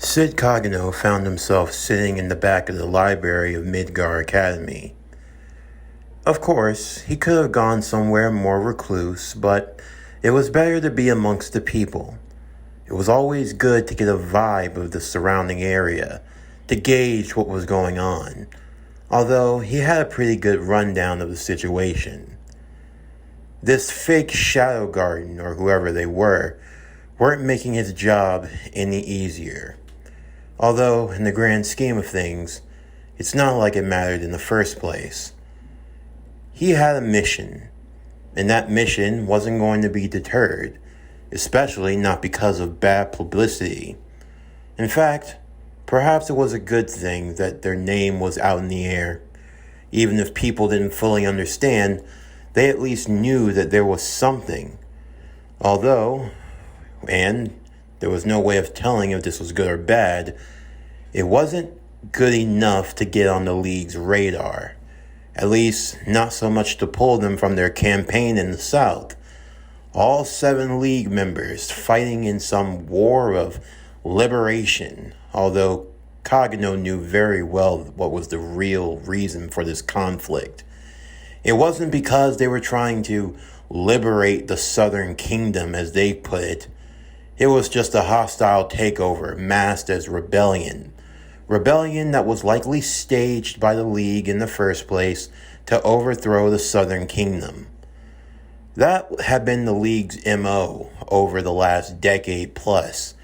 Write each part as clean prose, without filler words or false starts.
Sid Kagenou found himself sitting in the back of the library of Midgar Academy. Of course, he could have gone somewhere more recluse, but it was better to be amongst the people. It was always good to get a vibe of the surrounding area, to gauge what was going on, although he had a pretty good rundown of the situation. This fake Shadow Garden, or whoever they weren't making his job any easier. Although, in the grand scheme of things, it's not like it mattered in the first place. He had a mission, and that mission wasn't going to be deterred, especially not because of bad publicity. In fact, perhaps it was a good thing that their name was out in the air. Even if people didn't fully understand, they at least knew that there was something. And there was no way of telling if this was good or bad, it wasn't good enough to get on the league's radar. At least, not so much to pull them from their campaign in the South. All 7 league members fighting in some war of liberation, although Kagenou knew very well what was the real reason for this conflict. It wasn't because they were trying to liberate the Southern Kingdom, as they put it. It was just a hostile takeover masked as rebellion. Rebellion that was likely staged by the League in the first place to overthrow the Southern Kingdom. That had been the League's MO over the last decade plus,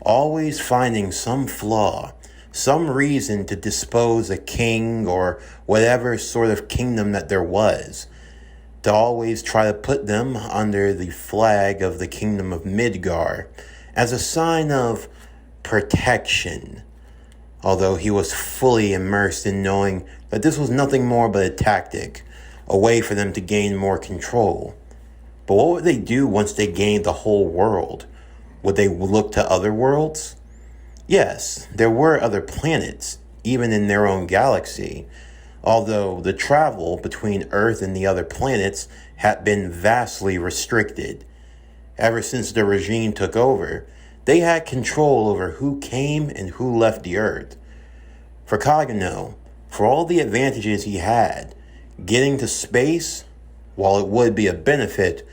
always finding some flaw, some reason to dispose a king or whatever sort of kingdom that there was, to always try to put them under the flag of the Kingdom of Midgar as a sign of protection. Although he was fully immersed in knowing that this was nothing more but a tactic, a way for them to gain more control. But what would they do once they gained the whole world? Would they look to other worlds? Yes, there were other planets, even in their own galaxy, although the travel between Earth and the other planets had been vastly restricted. Ever since the regime took over, they had control over who came and who left the Earth. For Kagenou, for all the advantages he had, getting to space, while it would be a benefit,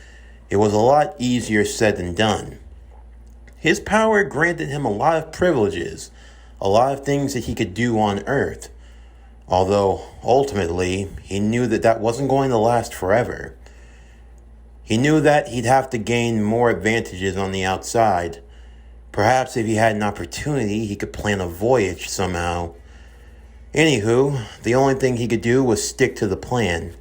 it was a lot easier said than done. His power granted him a lot of privileges, a lot of things that he could do on Earth, although ultimately he knew that wasn't going to last forever. He knew that he'd have to gain more advantages on the outside. Perhaps if he had an opportunity, he could plan a voyage somehow. Anywho, the only thing he could do was stick to the plan.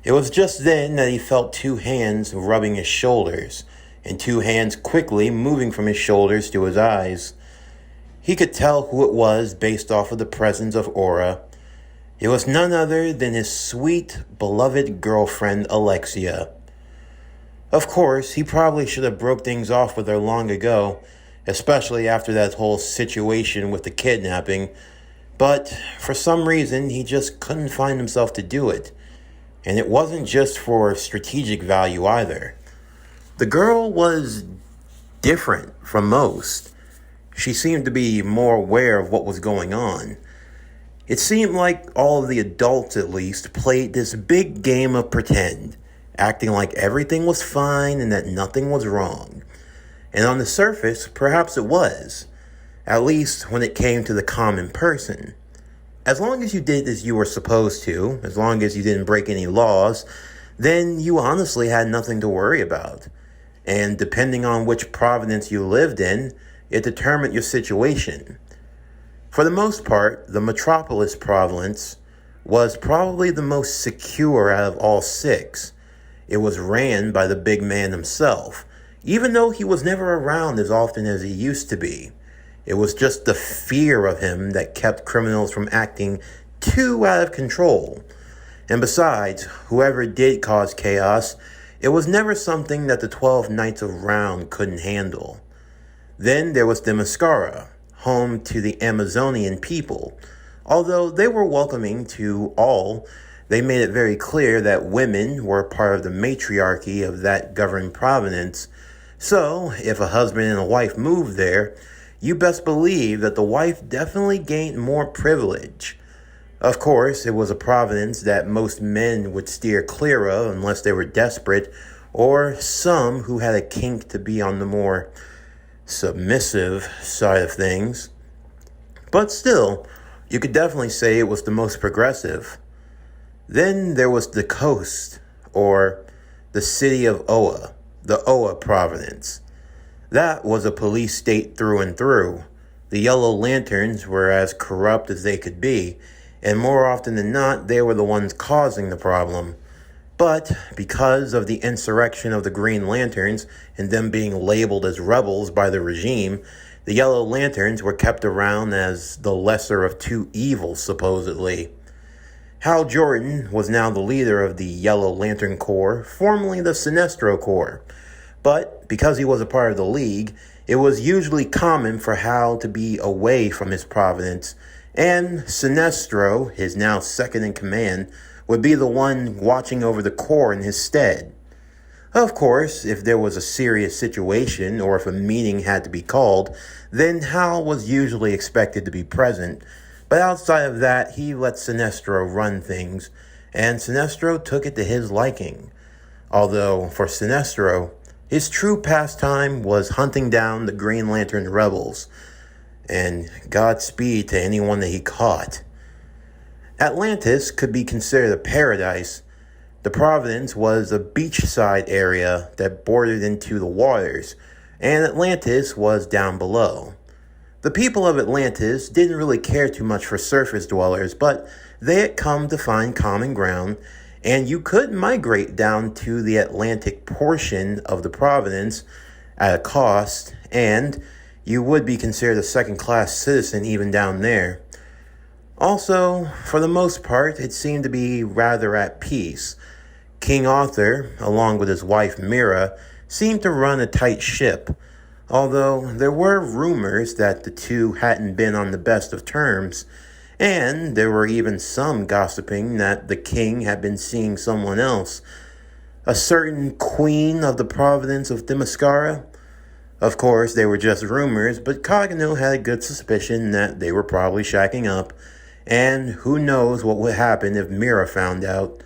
It was just then that he felt 2 hands rubbing his shoulders, and 2 hands quickly moving from his shoulders to his eyes. He could tell who it was based off of the presence of aura. It was none other than his sweet, beloved girlfriend, Alexia. Of course, he probably should have broke things off with her long ago, especially after that whole situation with the kidnapping, but for some reason he just couldn't find himself to do it. And it wasn't just for strategic value either. The girl was different from most. She seemed to be more aware of what was going on. It seemed like all of the adults, at least, played this big game of pretend, acting like everything was fine and that nothing was wrong. And on the surface, perhaps it was, at least when it came to the common person. As long as you did as you were supposed to, as long as you didn't break any laws, then you honestly had nothing to worry about. And depending on which province you lived in, it determined your situation. For the most part, the Metropolis province was probably the most secure out of all 6. It was ran by the big man himself, even though he was never around as often as he used to be. It was just the fear of him that kept criminals from acting too out of control. And besides, whoever did cause chaos, it was never something that the 12 Knights of Round couldn't handle. Then there was Themyscira, home to the Amazonian people. Although they were welcoming to all, they made it very clear that women were part of the matriarchy of that governed province. So, if a husband and a wife moved there, you best believe that the wife definitely gained more privilege. Of course, it was a providence that most men would steer clear of unless they were desperate, or some who had a kink to be on the more submissive side of things. But still, you could definitely say it was the most progressive. Then there was the coast, or the city of Oa, the Oa province. That was a police state through and through. The Yellow Lanterns were as corrupt as they could be, and more often than not, they were the ones causing the problem. But because of the insurrection of the Green Lanterns and them being labeled as rebels by the regime, the Yellow Lanterns were kept around as the lesser of two evils, supposedly. Hal Jordan was now the leader of the Yellow Lantern Corps, formerly the Sinestro Corps. But because he was a part of the League, it was usually common for Hal to be away from his providence, and Sinestro, his now second in command, would be the one watching over the Corps in his stead. Of course, if there was a serious situation or if a meeting had to be called, then Hal was usually expected to be present. But outside of that, he let Sinestro run things, and Sinestro took it to his liking. Although, for Sinestro, his true pastime was hunting down the Green Lantern rebels, and Godspeed to anyone that he caught. Atlantis could be considered a paradise. The Providence was a beachside area that bordered into the waters, and Atlantis was down below. The people of Atlantis didn't really care too much for surface dwellers, but they had come to find common ground, and you could migrate down to the Atlantic portion of the Providence at a cost, and you would be considered a second-class citizen even down there. Also, for the most part, it seemed to be rather at peace. King Arthur, along with his wife Mira, seemed to run a tight ship, although there were rumors that the two hadn't been on the best of terms, and there were even some gossiping that the king had been seeing someone else, a certain queen of the province of Themyscira. Of course, they were just rumors, but Kagenou had a good suspicion that they were probably shacking up, and who knows what would happen if Mira found out.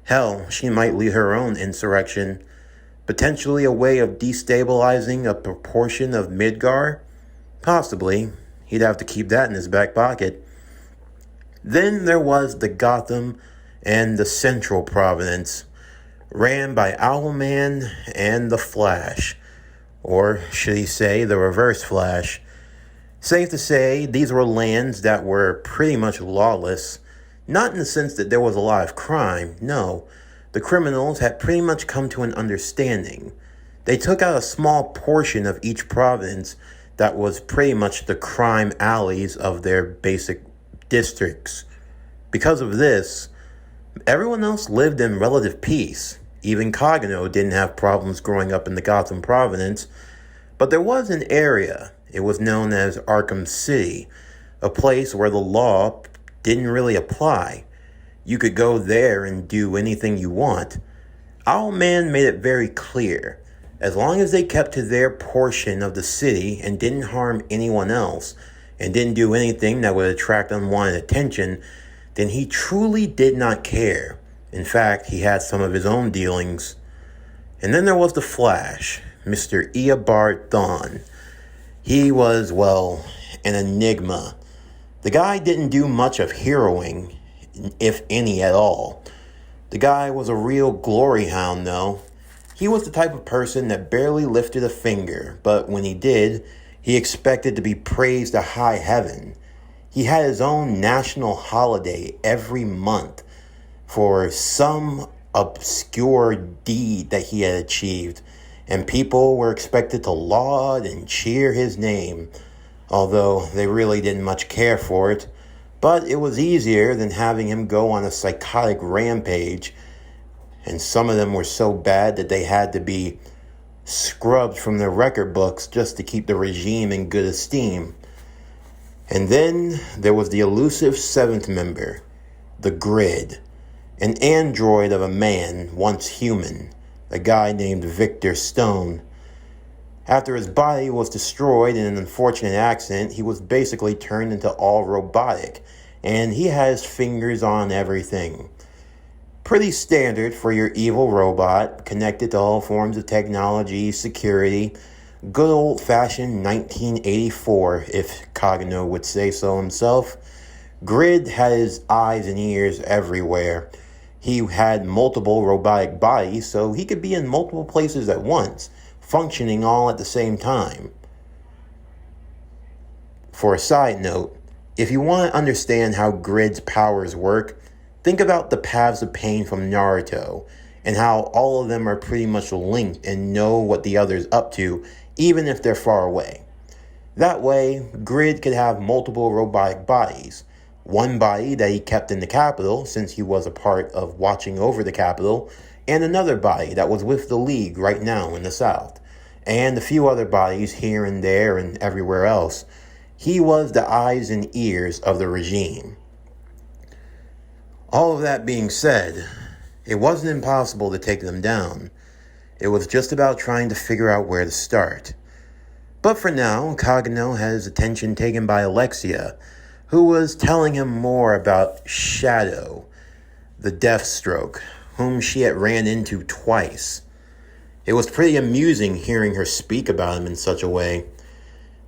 Hell, she might lead her own insurrection. Potentially a way of destabilizing a proportion of Midgar? Possibly. He'd have to keep that in his back pocket. Then there was the Gotham and the Central Providence, ran by Owlman and the Flash. Or should he say the Reverse Flash? Safe to say, these were lands that were pretty much lawless. Not in the sense that there was a lot of crime, no. The criminals had pretty much come to an understanding. They took out a small portion of each province that was pretty much the crime alleys of their basic districts. Because of this, everyone else lived in relative peace. Even Kagenou didn't have problems growing up in the Gotham Province. But there was an area, it was known as Arkham City, a place where the law didn't really apply. You could go there and do anything you want. Owlman made it very clear. As long as they kept to their portion of the city and didn't harm anyone else, and didn't do anything that would attract unwanted attention, then he truly did not care. In fact, he had some of his own dealings. And then there was the Flash, Mr. Eobard Thawne. He was, well, an enigma. The guy didn't do much of heroing, if any at all. The guy was a real glory hound, though. He was the type of person that barely lifted a finger, but when he did, he expected to be praised to high heaven. He had his own national holiday every month for some obscure deed that he had achieved, and people were expected to laud and cheer his name, although they really didn't much care for it. But it was easier than having him go on a psychotic rampage, and some of them were so bad that they had to be scrubbed from their record books just to keep the regime in good esteem. And then there was the elusive seventh member, the Grid, an android of a man, once human, a guy named Victor Stone. After his body was destroyed in an unfortunate accident, he was basically turned into all robotic, and he has fingers on everything. Pretty standard for your evil robot, connected to all forms of technology, security. Good old-fashioned 1984, if Kagenou would say so himself. Grid had his eyes and ears everywhere. He had multiple robotic bodies, so he could be in multiple places at once, functioning all at the same time. For a side note, if you want to understand how Grid's powers work, think about the Paths of Pain from Naruto, and how all of them are pretty much linked and know what the other's up to, even if they're far away. That way, Grid could have multiple robotic bodies. One body that he kept in the capital, since he was a part of watching over the capital, and another body that was with the League right now in the south, and a few other bodies here and there and everywhere else. He was the eyes and ears of the regime. All of that being said, it wasn't impossible to take them down. It was just about trying to figure out where to start. But for now, Kagenou had his attention taken by Alexia, who was telling him more about Shadow, the DeathStroke, whom she had ran into twice. It was pretty amusing hearing her speak about him in such a way,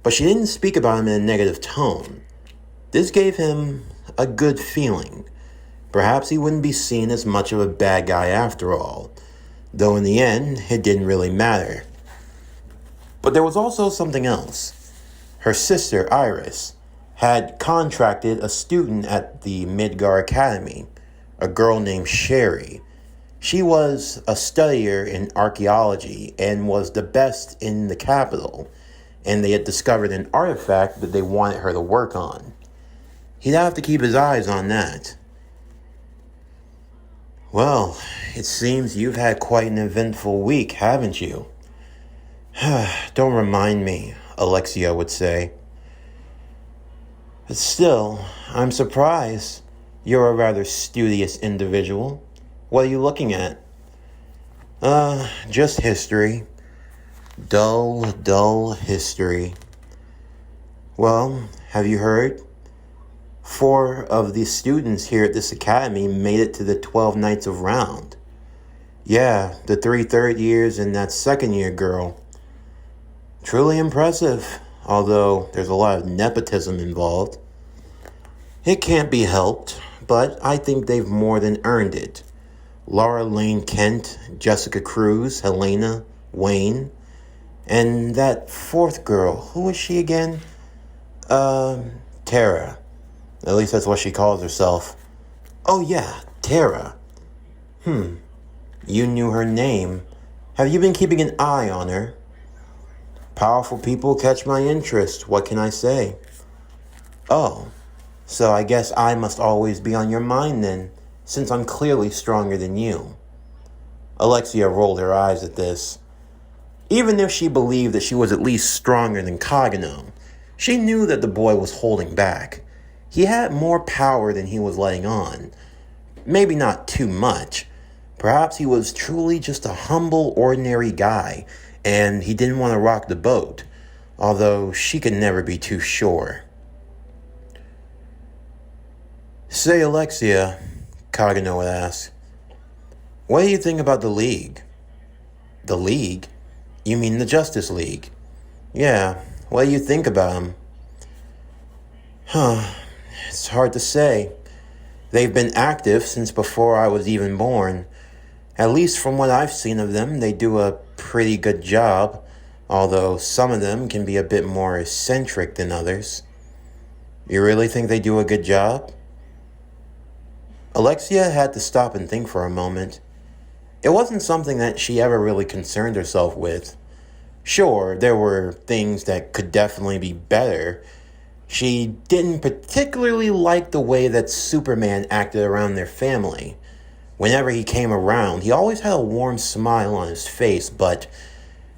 but she didn't speak about him in a negative tone. This gave him a good feeling. Perhaps he wouldn't be seen as much of a bad guy after all, though in the end, it didn't really matter. But there was also something else. Her sister, Iris, had contracted a student at the Midgar Academy, a girl named Sherry. She was a studier in archaeology and was the best in the capital, and they had discovered an artifact that they wanted her to work on. He'd have to keep his eyes on that. Well, it seems you've had quite an eventful week, haven't you? Don't remind me, Alexia would say. But still, I'm surprised. You're a rather studious individual. What are you looking at? Just history. Dull history. Well, have you heard? 4 of the students here at this academy made it to the 12 Nights of Round. Yeah, the 3 third years and that second year girl. Truly impressive, although there's a lot of nepotism involved. It can't be helped, but I think they've more than earned it. Laura Lane Kent, Jessica Cruz, Helena, Wayne, and that 4th girl, who was she again? Tara. At least that's what she calls herself. Oh yeah, Tara. You knew her name. Have you been keeping an eye on her? Powerful people catch my interest. What can I say? Oh, so I guess I must always be on your mind then, since I'm clearly stronger than you. Alexia rolled her eyes at this. Even if she believed that she was at least stronger than Kagenou, she knew that the boy was holding back. He had more power than he was letting on. Maybe not too much. Perhaps he was truly just a humble, ordinary guy, and he didn't want to rock the boat, although she could never be too sure. Say, Alexia, Kagenou would ask, what do you think about the League? The League? You mean the Justice League? Yeah, what do you think about them? It's hard to say. They've been active since before I was even born. At least from what I've seen of them, they do a pretty good job, although some of them can be a bit more eccentric than others. You really think they do a good job? Alexia had to stop and think for a moment. It wasn't something that she ever really concerned herself with. Sure, there were things that could definitely be better. She didn't particularly like the way that Superman acted around their family. Whenever he came around, he always had a warm smile on his face, but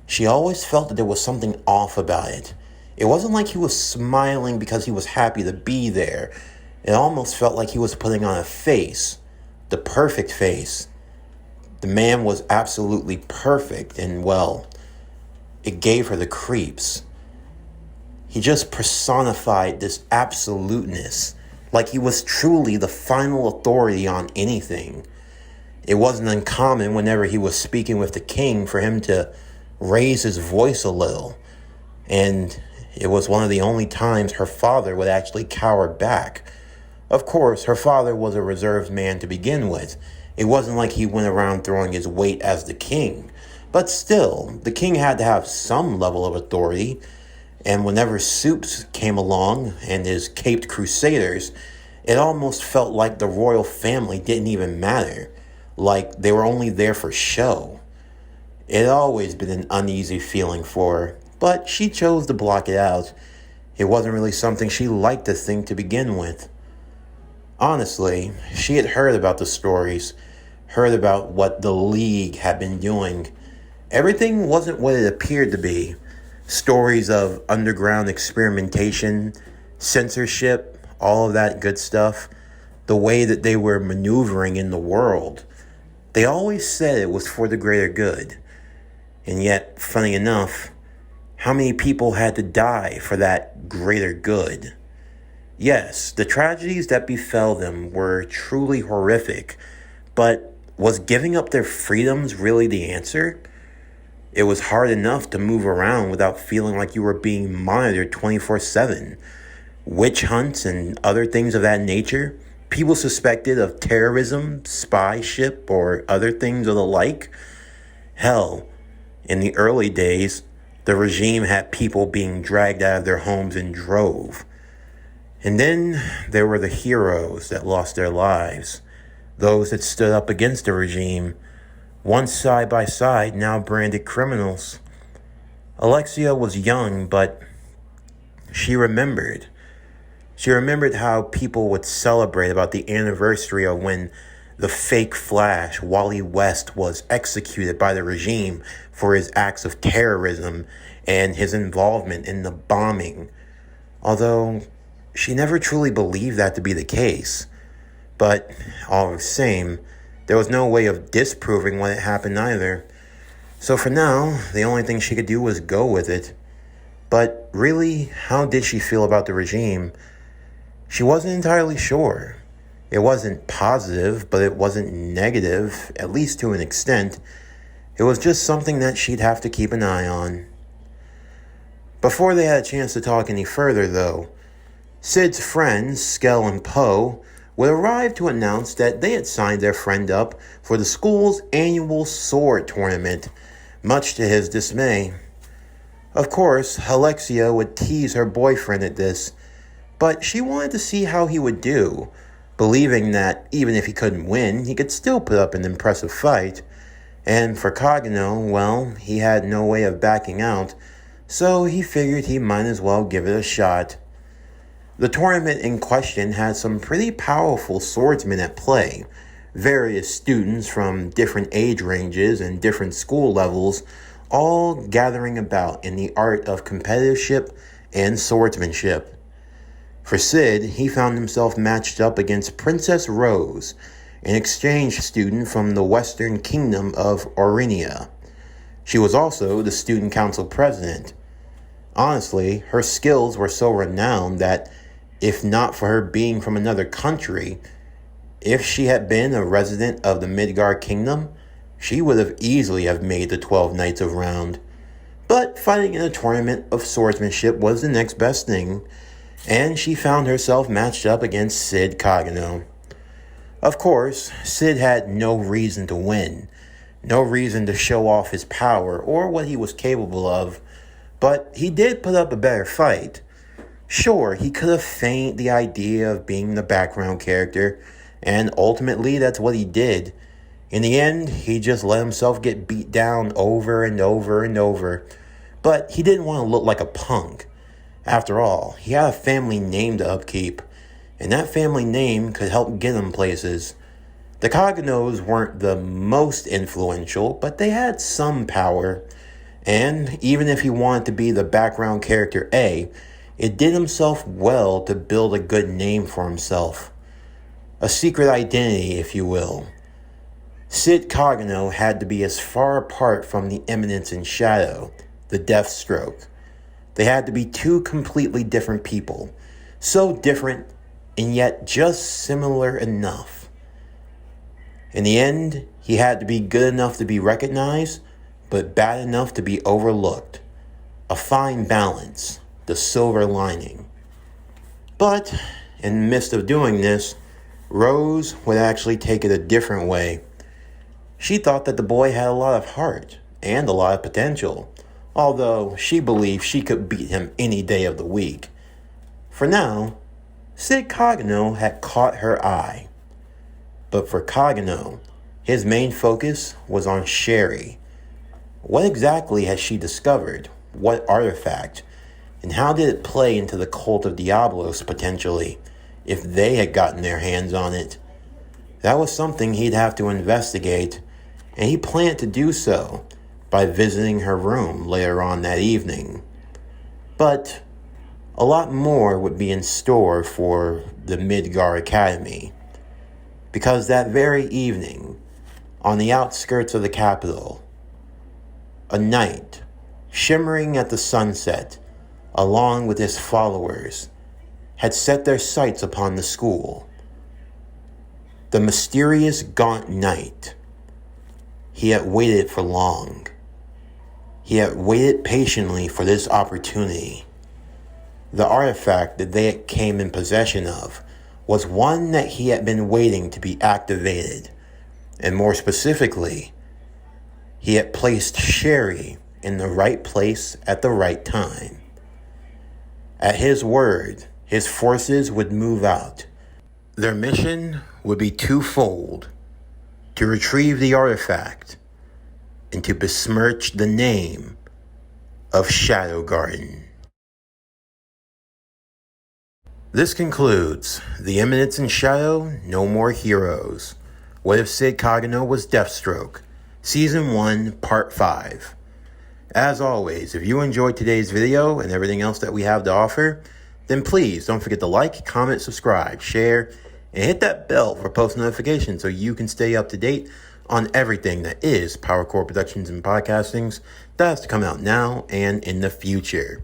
she always felt that there was something off about it. It wasn't like he was smiling because he was happy to be there. It almost felt like he was putting on a face, the perfect face. The man was absolutely perfect, and well, it gave her the creeps. He just personified this absoluteness, like he was truly the final authority on anything. It wasn't uncommon whenever he was speaking with the king for him to raise his voice a little. And it was one of the only times her father would actually cower back. Of course, her father was a reserved man to begin with. It wasn't like he went around throwing his weight as the king. But still, the king had to have some level of authority. And whenever Supes came along and his caped crusaders, it almost felt like the royal family didn't even matter. Like they were only there for show. It had always been an uneasy feeling for her, but she chose to block it out. It wasn't really something she liked to think to begin with. Honestly, she had heard about the stories, heard about what the League had been doing. Everything wasn't what it appeared to be. Stories of underground experimentation, censorship, all of that good stuff. The way that they were maneuvering in the world. They always said it was for the greater good. And yet, funny enough, how many people had to die for that greater good? Yes, the tragedies that befell them were truly horrific, but was giving up their freedoms really the answer? It was hard enough to move around without feeling like you were being monitored 24/7. Witch hunts and other things of that nature, people suspected of terrorism, spyship, or other things of the like. Hell, in the early days, the regime had people being dragged out of their homes in droves. And then there were the heroes that lost their lives, those that stood up against the regime, once side by side, now branded criminals. Alexia was young, but she remembered. She remembered how people would celebrate about the anniversary of when the fake Flash, Wally West, was executed by the regime for his acts of terrorism and his involvement in the bombing. Although she never truly believed that to be the case. But all the same, there was no way of disproving when it happened either. So for now, the only thing she could do was go with it. But really, how did she feel about the regime? She wasn't entirely sure. It wasn't positive, but it wasn't negative, at least to an extent. It was just something that she'd have to keep an eye on. Before they had a chance to talk any further, though, Sid's friends, Skell and Poe, would arrive to announce that they had signed their friend up for the school's annual sword tournament, much to his dismay. Of course, Alexia would tease her boyfriend at this, but she wanted to see how he would do, believing that even if he couldn't win, he could still put up an impressive fight. And for Kagenou, well, he had no way of backing out, so he figured he might as well give it a shot. The tournament in question had some pretty powerful swordsmen at play, various students from different age ranges and different school levels, all gathering about in the art of competitorship and swordsmanship. For Sid, he found himself matched up against Princess Rose, an exchange student from the Western Kingdom of Aurenia. She was also the student council president. Honestly, her skills were so renowned that, if not for her being from another country, if she had been a resident of the Midgard Kingdom, she would have easily have made the 12 Knights of Round. But fighting in a tournament of swordsmanship was the next best thing, and she found herself matched up against Sid Kagenou. Of course, Sid had no reason to win, no reason to show off his power or what he was capable of, but he did put up a better fight. Sure, he could have feigned the idea of being the background character, and ultimately that's what he did. In the end, he just let himself get beat down over and over and over. But he didn't want to look like a punk. After all, he had a family name to upkeep, and that family name could help get him places. The Kagenous weren't the most influential, but they had some power. And even if he wanted to be the background character A, it did himself well to build a good name for himself. A secret identity, if you will. Sid Kagenou had to be as far apart from the Eminence in shadow, the DeathStroke. They had to be two completely different people. So different and yet just similar enough. In the end, he had to be good enough to be recognized, but bad enough to be overlooked. A fine balance, the silver lining. But in the midst of doing this, Rose would actually take it a different way. She thought that the boy had a lot of heart and a lot of potential, although she believed she could beat him any day of the week. For now, Sid Kagenou had caught her eye. But for Kagenou, his main focus was on Sherry. What exactly had she discovered? What artifact? And how did it play into the cult of Diablos potentially, if they had gotten their hands on it? That was something he'd have to investigate, and he planned to do so by visiting her room later on that evening. But a lot more would be in store for the Midgar Academy, because that very evening, on the outskirts of the capital, a knight, shimmering at the sunset, along with his followers, had set their sights upon the school. The mysterious gaunt knight. He had waited for long. He had waited patiently for this opportunity. The artifact that they came in possession of was one that he had been waiting to be activated. And more specifically, he had placed Sherry in the right place at the right time. At his word, his forces would move out. Their mission would be twofold: to retrieve the artifact and to besmirch the name of Shadow Garden. This concludes The Eminence and Shadow, No More Heroes. What If Sid Kagenou Was DeathStroke? Season 1, Part 5. As always, if you enjoyed today's video and everything else that we have to offer, then please don't forget to like, comment, subscribe, share, and hit that bell for post notifications so you can stay up to date on everything that is PowerCore Productions and Podcastings that has to come out now and in the future.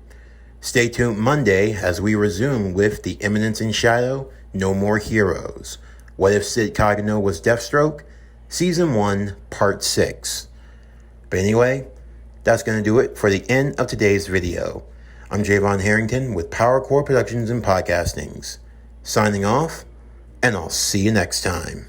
Stay tuned Monday as we resume with The Eminence and Shadow, No More Heroes. What If Sid Kagenou Was DeathStroke? Season 1, Part 6. But anyway, that's going to do it for the end of today's video. I'm Javon Harrington with PowerCore Productions and Podcastings. Signing off, and I'll see you next time.